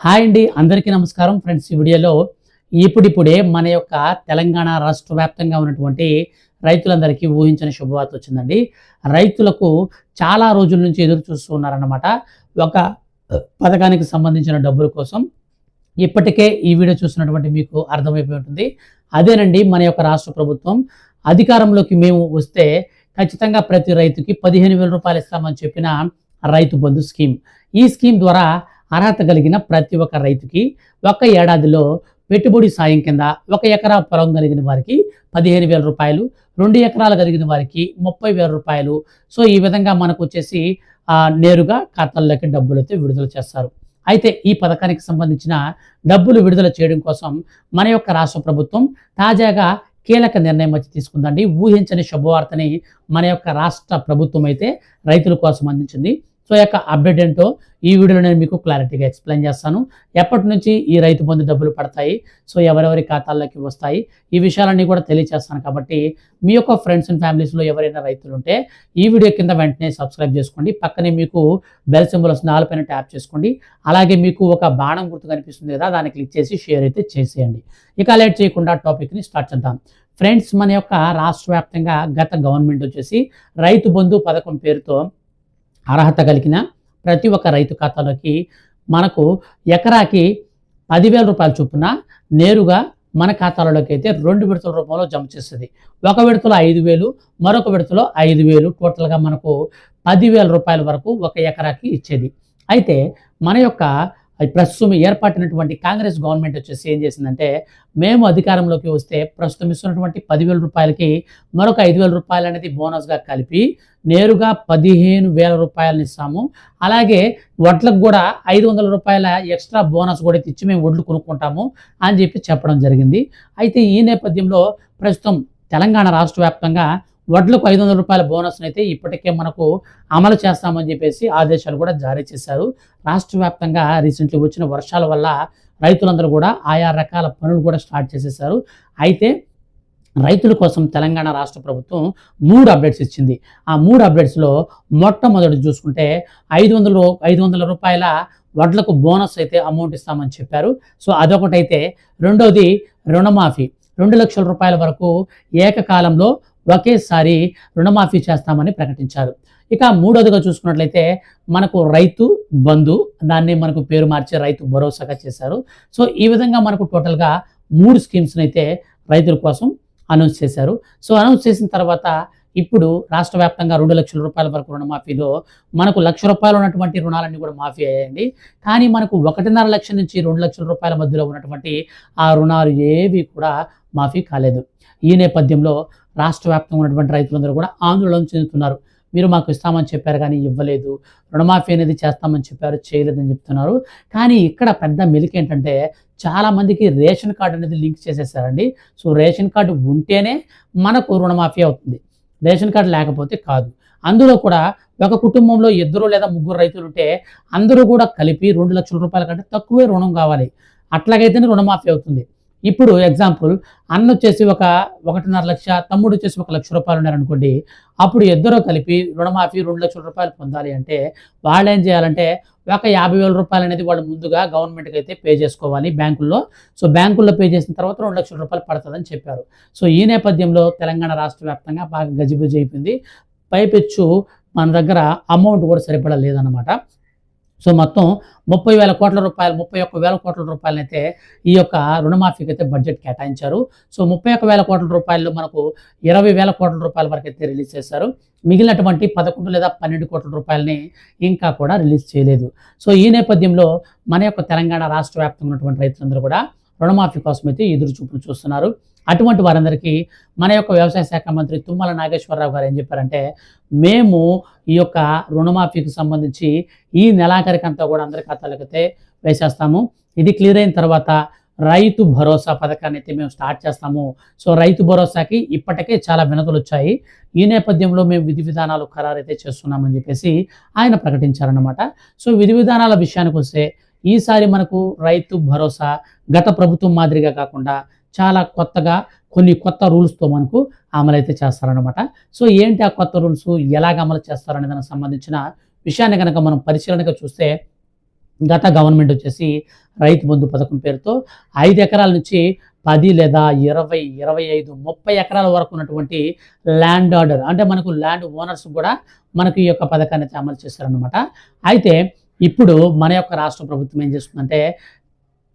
Hi అండి, అందరికీ నమస్కారం ఫ్రెండ్స్. ఈ వీడియోలో ఇప్పుడిప్పుడే మన యొక్క తెలంగాణ రాష్ట్ర వ్యాప్తంగా ఉన్నటువంటి రైతులందరికీ ఊహించని శుభవార్త వచ్చిందండి. రైతులకు చాలా రోజుల నుంచి ఎదురు చూస్తూ ఉన్నారన్నమాట ఒక పథకానికి సంబంధించిన డబ్బుల కోసం. ఇప్పటికే ఈ వీడియో చూస్తున్నటువంటి మీకు అర్థమైపోయి ఉంటుంది. అదేనండి, మన యొక్క రాష్ట్ర ప్రభుత్వం అధికారంలోకి మేము వస్తే ఖచ్చితంగా ప్రతి రైతుకి 15,000 రూపాయలు ఇస్తామని చెప్పిన రైతు బంధు స్కీమ్. ఈ స్కీమ్ ద్వారా అర్హత కలిగిన ప్రతి ఒక్క రైతుకి ఒక ఏడాదిలో పెట్టుబడి సాయం కింద 1 ఎకరా పొలం కలిగిన వారికి 15,000 రూపాయలు, 2 ఎకరాలు కలిగిన వారికి 30,000 రూపాయలు. సో ఈ విధంగా మనకు వచ్చేసి నేరుగా ఖాతాల్లోకి డబ్బులు అయితే విడుదల చేస్తారు. అయితే ఈ పథకానికి సంబంధించిన డబ్బులు విడుదల చేయడం కోసం మన యొక్క రాష్ట్ర ప్రభుత్వం తాజాగా కీలక నిర్ణయం వచ్చి తీసుకుందండి. ఊహించని శుభవార్తని మన యొక్క రాష్ట్ర ప్రభుత్వం అయితే రైతుల కోసం అందించింది. సో యొక్క అప్డేట్ ఏంటో ఈ వీడియోలో నేను మీకు క్లారిటీగా ఎక్స్ప్లెయిన్ చేస్తాను. ఎప్పటి నుంచి ఈ రైతు బంధు డబ్బులు పడతాయి, సో ఎవరెవరి ఖాతాల్లోకి వస్తాయి, ఈ విషయాలన్నీ కూడా తెలియజేస్తాను. కాబట్టి మీ యొక్క ఫ్రెండ్స్ అండ్ ఫ్యామిలీస్లో ఎవరైనా రైతులు ఉంటే ఈ వీడియో కింద వెంటనే సబ్స్క్రైబ్ చేసుకోండి. పక్కనే మీకు బెల్ సింబల్ వస్తుంది, ఆల్ పైన ట్యాప్ చేసుకోండి. అలాగే మీకు ఒక బాణం గుర్తు కనిపిస్తుంది కదా, దాన్ని క్లిక్ చేసి షేర్ అయితే చేసేయండి. ఇక లేట్ చేయకుండా టాపిక్ని స్టార్ట్ చేద్దాం. ఫ్రెండ్స్, మన యొక్క రాష్ట్ర వ్యాప్తంగా గత గవర్నమెంట్ వచ్చేసి రైతు బంధు పథకం పేరుతో అర్హత కలిగిన ప్రతి ఒక్క రైతు ఖాతాలోకి మనకు ఎకరాకి 10,000 రూపాయల చొప్పున నేరుగా మన ఖాతాలలోకి అయితే 2 విడతల రూపంలో జమ చేస్తుంది. ఒక విడతలో 5,000, మరొక విడతలో 5,000, టోటల్గా మనకు 10,000 రూపాయల వరకు ఒక ఎకరాకి ఇచ్చేది. అయితే మన యొక్క ప్రస్తుతం ఏర్పడినటువంటి కాంగ్రెస్ గవర్నమెంట్ వచ్చేసి ఏం చేసిందంటే, మేము అధికారంలోకి వస్తే ప్రస్తుతం ఇస్తున్నటువంటి 10,000 రూపాయలకి మరొక 5,000 రూపాయలు అనేది బోనస్గా కలిపి నేరుగా 15,000 రూపాయలని ఇస్తాము. అలాగే వడ్లకు కూడా 500 రూపాయల ఎక్స్ట్రా బోనస్ కూడా ఇచ్చి మేము వడ్లు కొనుక్కుంటాము అని చెప్పడం జరిగింది. అయితే ఈ నేపథ్యంలో ప్రస్తుతం తెలంగాణ రాష్ట్ర వ్యాప్తంగా వడ్లకు 500 రూపాయల బోనస్ని అయితే ఇప్పటికే మనకు అమలు చేస్తామని చెప్పేసి ఆదేశాలు కూడా జారీ చేశారు. రాష్ట్ర వ్యాప్తంగా రీసెంట్లీ వచ్చిన వర్షాల వల్ల రైతులందరూ కూడా ఆయా రకాల పనులు కూడా స్టార్ట్ చేసేసారు. అయితే రైతుల కోసం తెలంగాణ రాష్ట్ర ప్రభుత్వం 3 అప్డేట్స్ ఇచ్చింది. ఆ 3 అప్డేట్స్లో మొట్టమొదటి చూసుకుంటే 500 రూపాయల వడ్లకు బోనస్ అయితే అమౌంట్ ఇస్తామని చెప్పారు. సో అదొకటైతే, రెండోది రుణమాఫీ 2 లక్షల రూపాయల వరకు ఏకకాలంలో ఒకేసారి రుణమాఫీ చేస్తామని ప్రకటించారు. ఇక మూడోదిగా చూసుకున్నట్లయితే మనకు రైతు బంధు, దాన్ని మనకు పేరు మార్చి రైతు భరోసాగా చేశారు. సో ఈ విధంగా మనకు టోటల్గా 3 స్కీమ్స్ని అయితే రైతుల కోసం అనౌన్స్ చేశారు. సో అనౌన్స్ చేసిన తర్వాత ఇప్పుడు రాష్ట్ర వ్యాప్తంగా 2 లక్షల రూపాయల వరకు రుణమాఫీలో మనకు 1,00,000 రూపాయలు ఉన్నటువంటి రుణాలన్నీ కూడా మాఫీ అయ్యాయండి. కానీ మనకు 1.5 లక్షల నుంచి 2 లక్షల రూపాయల మధ్యలో ఉన్నటువంటి ఆ రుణాలు ఏవి కూడా మాఫీ కాలేదు. ఈ నేపథ్యంలో రాష్ట్ర వ్యాప్తంగా ఉన్నటువంటి రైతులందరూ కూడా ఆందోళన చెందుతున్నారు. మీరు మాకు ఇస్తామని చెప్పారు కానీ ఇవ్వలేదు, రుణమాఫీ అనేది చేస్తామని చెప్పారు, చేయలేదని చెప్తున్నారు. కానీ ఇక్కడ పెద్ద మెలిక ఏంటంటే, చాలామందికి రేషన్ కార్డు అనేది లింక్ చేసేసారండి. సో రేషన్ కార్డు ఉంటేనే మనకు రుణమాఫీ అవుతుంది, రేషన్ కార్డు లేకపోతే కాదు. అందులో కూడా ఒక కుటుంబంలో 2 లేదా 3 రైతులు ఉంటే అందరూ కూడా కలిపి 2 లక్షల రూపాయల కంటే తక్కువే రుణం కావాలి. అట్లాగైతేనే రుణమాఫీ అవుతుంది. ఇప్పుడు ఎగ్జాంపుల్, అన్న వచ్చేసి 1.5 లక్ష, తమ్ముడు వచ్చేసి 1,00,000 రూపాయలు ఉన్నారనుకోండి. అప్పుడు ఇద్దరు కలిపి రుణమాఫీ 2 లక్షల రూపాయలు పొందాలి అంటే వాళ్ళు ఏం చేయాలంటే, ఒక 50,000 రూపాయలు అనేది వాళ్ళు ముందుగా గవర్నమెంట్కి అయితే పే చేసుకోవాలి బ్యాంకుల్లో. సో బ్యాంకుల్లో పే చేసిన తర్వాత 2 లక్షల రూపాయలు పడుతుందని చెప్పారు. సో ఈ నేపథ్యంలో తెలంగాణ రాష్ట్ర వ్యాప్తంగా బాగా గజిబిజి అయిపోయింది. పైపెచ్చు మన దగ్గర అమౌంట్ కూడా సరిపడా లేదన్నమాట. సో మొత్తం 30,000 కోట్ల రూపాయలు, 31,000 కోట్ల రూపాయలనైతే ఈ యొక్క రుణమాఫీకి అయితే బడ్జెట్ కేటాయించారు. సో 31,000 కోట్ల రూపాయలు మనకు 20,000 కోట్ల రూపాయల వరకు అయితే రిలీజ్ చేశారు. మిగిలినటువంటి 11 లేదా 12 కోట్ల రూపాయలని ఇంకా కూడా రిలీజ్ చేయలేదు. సో ఈ నేపథ్యంలో మన యొక్క తెలంగాణ రాష్ట్ర వ్యాప్తంగా ఉన్నటువంటి రైతులందరూ కూడా రుణమాఫీ కోసం అయితే ఎదురు చూపులు చూస్తున్నారు. అటువంటి వారందరికీ మన యొక్క వ్యవసాయ శాఖ మంత్రి తుమ్మల నాగేశ్వరరావు గారు ఏం చెప్పారంటే, మేము ఈ యొక్క రుణమాఫీకి సంబంధించి ఈ నెలాఖరికంతా కూడా అందరి ఖాతాలకైతే వేసేస్తాము. ఇది క్లియర్ అయిన తర్వాత రైతు భరోసా పథకాన్ని అయితే మేము స్టార్ట్ చేస్తాము. సో రైతు భరోసాకి ఇప్పటికే చాలా వినతులు వచ్చాయి. ఈ నేపథ్యంలో మేము విధి విధానాలు ఖరారైతే చేస్తున్నామని చెప్పేసి ఆయన ప్రకటించారన్నమాట. సో విధి విధానాల విషయానికి వస్తే ఈసారి మనకు రైతు భరోసా గత ప్రభుత్వం మాదిరిగా కాకుండా చాలా కొత్తగా కొన్ని కొత్త రూల్స్తో మనకు అమలైతే చేస్తారనమాట. సో ఏంటి ఆ కొత్త రూల్స్, ఎలాగ అమలు చేస్తారనే దానికి సంబంధించిన విషయాన్ని కనుక మనం పరిశీలనగా చూస్తే, గత గవర్నమెంట్ వచ్చేసి రైతు బంధు పథకం పేరుతో 5 ఎకరాల నుంచి 10 లేదా 20, 25, 30 ఎకరాల వరకు ఉన్నటువంటి ల్యాండ్ ఆర్డర్ అంటే మనకు ల్యాండ్ ఓనర్స్ కూడా మనకు ఈ యొక్క పథకాన్ని అమలు చేస్తారనమాట. అయితే ఇప్పుడు మన యొక్క రాష్ట్ర ప్రభుత్వం ఏం చేస్తుందంటే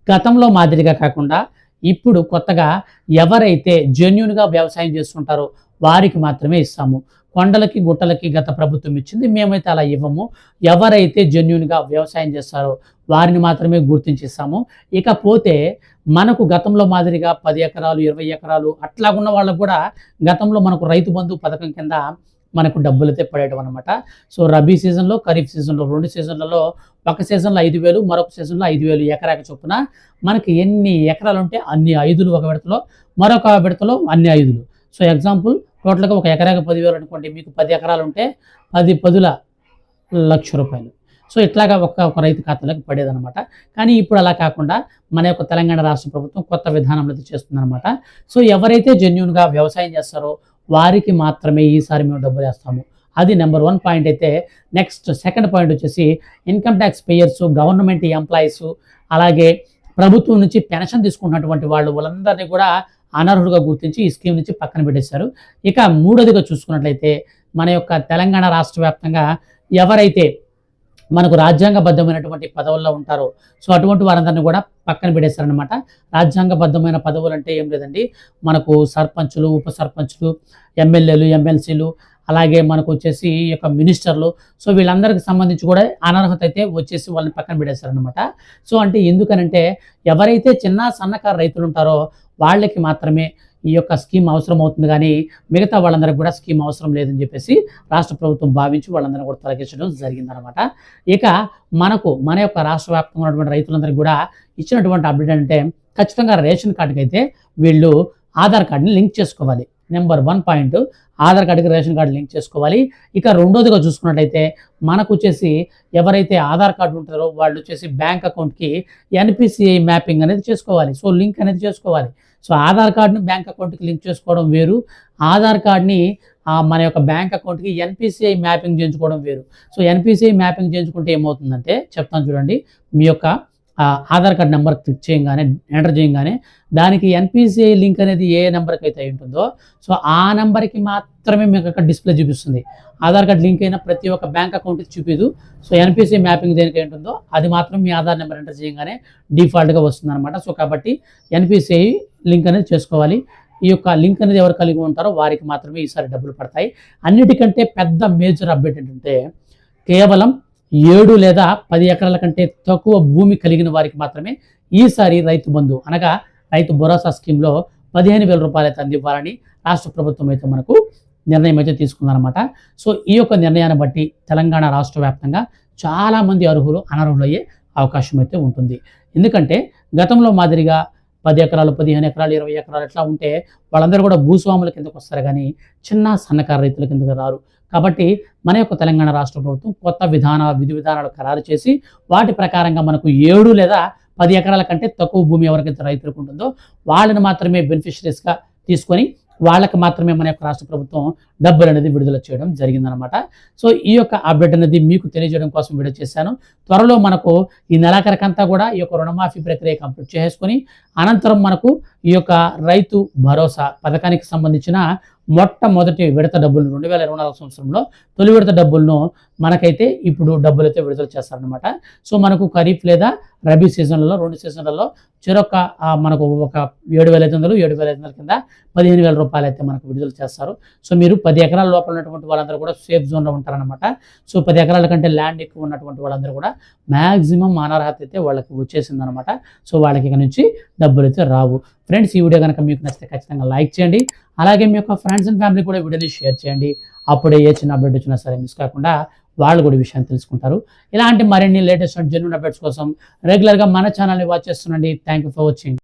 గతంలో మాదిరిగా కాకుండా ఇప్పుడు కొత్తగా ఎవరైతే జెన్యూన్గా వ్యవసాయం చేస్తుంటారో వారికి మాత్రమే ఇస్తాము. కొండలకి గుట్టలకి గత ప్రభుత్వం ఇచ్చింది, మేమైతే అలా ఇవ్వము. ఎవరైతే జెన్యూన్గా వ్యవసాయం చేస్తారో వారిని మాత్రమే గుర్తించిస్తాము. ఇకపోతే మనకు గతంలో మాదిరిగా 10 ఎకరాలు 20 ఎకరాలు అట్లాగున్న వాళ్ళకు కూడా గతంలో మనకు రైతు బంధు పథకం కింద మనకు డబ్బులు అయితే పడేయడం అనమాట. సో రబీ సీజన్లో, ఖరీఫ్ సీజన్లో 2 సీజన్లలో ఒక సీజన్లో 5,000, మరొక సీజన్లో 5,000 ఎకరాకి చొప్పున మనకి ఎన్ని ఎకరాలు ఉంటే అన్ని 5లు ఒక విడతలో, మరొక విడతలో అన్ని 5లు. సో ఎగ్జాంపుల్ టోటల్గా ఒక ఎకరాకి 10,000 అనుకోండి, మీకు 10 ఎకరాలు ఉంటే 10 పదుల ₹1,00,000. సో ఇట్లాగా ఒక రైతు ఖాతాలోకి పడేదనమాట. కానీ ఇప్పుడు అలా కాకుండా మన యొక్క తెలంగాణ రాష్ట్ర ప్రభుత్వం కొత్త విధానంలో అయితే చేస్తుందన్నమాట. సో ఎవరైతే జెన్యూన్గా వ్యవసాయం చేస్తారో వారికి మాత్రమే ఈసారి మేము డబ్బులు వేస్తాము. అది నెంబర్ 1 పాయింట్ అయితే. నెక్స్ట్ సెకండ్ పాయింట్ వచ్చేసి income tax payers, government employees, అలాగే ప్రభుత్వం నుంచి పెన్షన్ తీసుకున్నటువంటి వాళ్ళందరినీ కూడా అనర్హులుగా గుర్తించి ఈ స్కీమ్ నుంచి పక్కన పెట్టేశారు. ఇక మూడోదిగా చూసుకున్నట్లయితే మన యొక్క తెలంగాణ రాష్ట్ర వ్యాప్తంగా ఎవరైతే మనకు రాజ్యాంగబద్ధమైనటువంటి పదవుల్లో ఉంటారో సో అటువంటి వారందరినీ కూడా పక్కన పెట్టేశారనమాట. రాజ్యాంగబద్ధమైన పదవులు అంటే ఏం లేదండి, మనకు సర్పంచులు, ఉప సర్పంచులు, ఎమ్మెల్యేలు, ఎమ్మెల్సీలు, అలాగే మనకు వచ్చేసి ఈ యొక్క మినిస్టర్లు, సో వీళ్ళందరికీ సంబంధించి కూడా అనర్హత అయితే వచ్చేసి వాళ్ళని పక్కన పెట్టేశారనమాట. సో అంటే ఎందుకనంటే ఎవరైతే చిన్న సన్నకారు రైతులు ఉంటారో వాళ్ళకి మాత్రమే ఈ యొక్క స్కీమ్ అవసరం అవుతుంది, కానీ మిగతా వాళ్ళందరికీ కూడా స్కీమ్ అవసరం లేదని చెప్పేసి రాష్ట్ర ప్రభుత్వం భావించి వాళ్ళందరినీ కూడా తొలగించడం జరిగిందనమాట. ఇక మనకు మన యొక్క రాష్ట్ర వ్యాప్తంగా ఉన్నటువంటి రైతులందరికీ కూడా ఇచ్చినటువంటి అప్డేట్ అంటే ఖచ్చితంగా రేషన్ కార్డుకి అయితే వీళ్ళు ఆధార్ కార్డుని లింక్ చేసుకోవాలి. నెంబర్ 1 పాయింట్, ఆధార్ కార్డుకి రేషన్ కార్డు లింక్ చేసుకోవాలి. ఇక రెండోదిగా చూసుకున్నట్లయితే మనకు వచ్చేసి ఎవరైతే ఆధార్ కార్డు ఉంటారో వాళ్ళు వచ్చేసి బ్యాంక్ అకౌంట్కి NPCI మ్యాపింగ్ అనేది చేసుకోవాలి. సో లింక్ అనేది చేసుకోవాలి. సో ఆధార్ కార్డుని బ్యాంక్ అకౌంట్కి లింక్ చేసుకోవడం వేరు, ఆధార్ కార్డ్ని మన యొక్క బ్యాంక్ అకౌంట్కి NPCI మ్యాపింగ్ చేయించుకోవడం వేరు. సో NPCI మ్యాపింగ్ చేయించుకుంటే ఏమవుతుందంటే చెప్తాను చూడండి. మీ యొక్క ఆధార్ కార్డ్ నెంబర్ క్లిక్ చేయగానే, ఎంటర్ చేయగానే దానికి NPCI లింక్ అనేది ఏ నెంబర్కి అయితే ఉంటుందో సో ఆ నెంబర్కి మాత్రమే మీకు అక్కడ డిస్ప్లే చూపిస్తుంది. ఆధార్ కార్డ్ లింక్ అయిన ప్రతి ఒక్క బ్యాంక్ అకౌంట్కి చూపిదు. సో NPCI మ్యాపింగ్ దేనికి ఉంటుందో అది మాత్రం మీ ఆధార్ నెంబర్ ఎంటర్ చేయగానే డిఫాల్ట్గా వస్తుంది అనమాట. సో కాబట్టి NPCI లింక్ అనేది చేసుకోవాలి. ఈ యొక్క లింక్ అనేది ఎవరు కలిగి ఉంటారో వారికి మాత్రమే ఈసారి డబ్బులు పడతాయి. అన్నిటికంటే పెద్ద మేజర్ అప్డేట్ ఏంటంటే కేవలం 7 లేదా 10 ఎకరాల కంటే తక్కువ భూమి కలిగిన వారికి మాత్రమే ఈసారి రైతు బంధు అనగా రైతు భరోసా స్కీమ్లో ₹15,000 అయితే అందివ్వాలని రాష్ట్ర ప్రభుత్వం అయితే మనకు నిర్ణయం అయితే తీసుకుందనమాట. సో ఈ యొక్క నిర్ణయాన్ని బట్టి తెలంగాణ రాష్ట్ర వ్యాప్తంగా చాలామంది అర్హులు అనర్హులు అయ్యే అవకాశం అయితే ఉంటుంది. ఎందుకంటే గతంలో మాదిరిగా 10 ఎకరాలు, 15 ఎకరాలు, 20 ఎకరాలు ఎట్లా ఉంటే వాళ్ళందరూ కూడా భూస్వాముల కిందకు వస్తారు, కానీ చిన్న సన్నకారు రైతుల కిందకు రారు. కాబట్టి మన యొక్క తెలంగాణ రాష్ట్ర ప్రభుత్వం కొత్త విధి విధానాలు ఖరారు చేసి వాటి ప్రకారంగా మనకు 7 లేదా 10 ఎకరాల కంటే తక్కువ భూమి ఎవరికైతే రైతులకు ఉంటుందో వాళ్ళని మాత్రమే బెనిఫిషరీస్గా తీసుకొని వాళ్ళకి మాత్రమే మన యొక్క రాష్ట్ర ప్రభుత్వం డబ్బులు అనేది విడుదల చేయడం జరిగిందనమాట. సో ఈ యొక్క అప్డేట్ అనేది మీకు తెలియజేయడం కోసం వీడియో చేశాను. త్వరలో మనకు ఈ నెలాఖరికంతా కూడా ఈ యొక్క రుణమాఫీ ప్రక్రియ కంప్లీట్ చేసుకొని అనంతరం మనకు ఈ యొక్క రైతు భరోసా పథకానికి సంబంధించిన మొట్టమొదటి విడత డబ్బులు 2024 సంవత్సరంలో తొలి విడత డబ్బులను మనకైతే ఇప్పుడు డబ్బులు అయితే విడుదల చేస్తారనమాట. సో మనకు ఖరీఫ్ లేదా రబీ సీజన్లలో 2 సీజన్లలో చెరొక మనకు ఒక 7,500, 7,500 కింద ₹15,000 అయితే మనకు విడుదల చేస్తారు. సో మీరు 10 ఎకరాల లోపల ఉన్నటువంటి వాళ్ళందరూ కూడా సేఫ్ జోన్లో ఉంటారనమాట. సో 10 ఎకరాల కంటే ల్యాండ్ ఎక్కువ ఉన్నటువంటి వాళ్ళందరూ కూడా మ్యాక్సిమం అనర్హత అయితే వాళ్ళకి వచ్చేసిందనమాట. సో వాళ్ళకి ఇక నుంచి డబ్బులు అయితే రావు. ఫ్రెండ్స్, ఈ వీడియో కనుక మీకు నచ్చితే ఖచ్చితంగా లైక్ చేయండి. అలాగే మీ యొక్క ఫ్రెండ్స్ అండ్ ఫ్యామిలీ కూడా వీడియోని షేర్ చేయండి. అప్పుడే ఏ చిన్న అప్డేట్ వచ్చినా సరే మిస్ కాకుండా వాళ్ళు కూడా విషయాన్ని తెలుసుకుంటారు. ఇలాంటి మరిన్ని లేటెస్ట్ అండ్ జెన్యూన్ అప్డేట్స్ కోసం రెగ్యులర్గా మన ఛానల్ని వాచ్ చేస్తుండండి. Thank you for watching.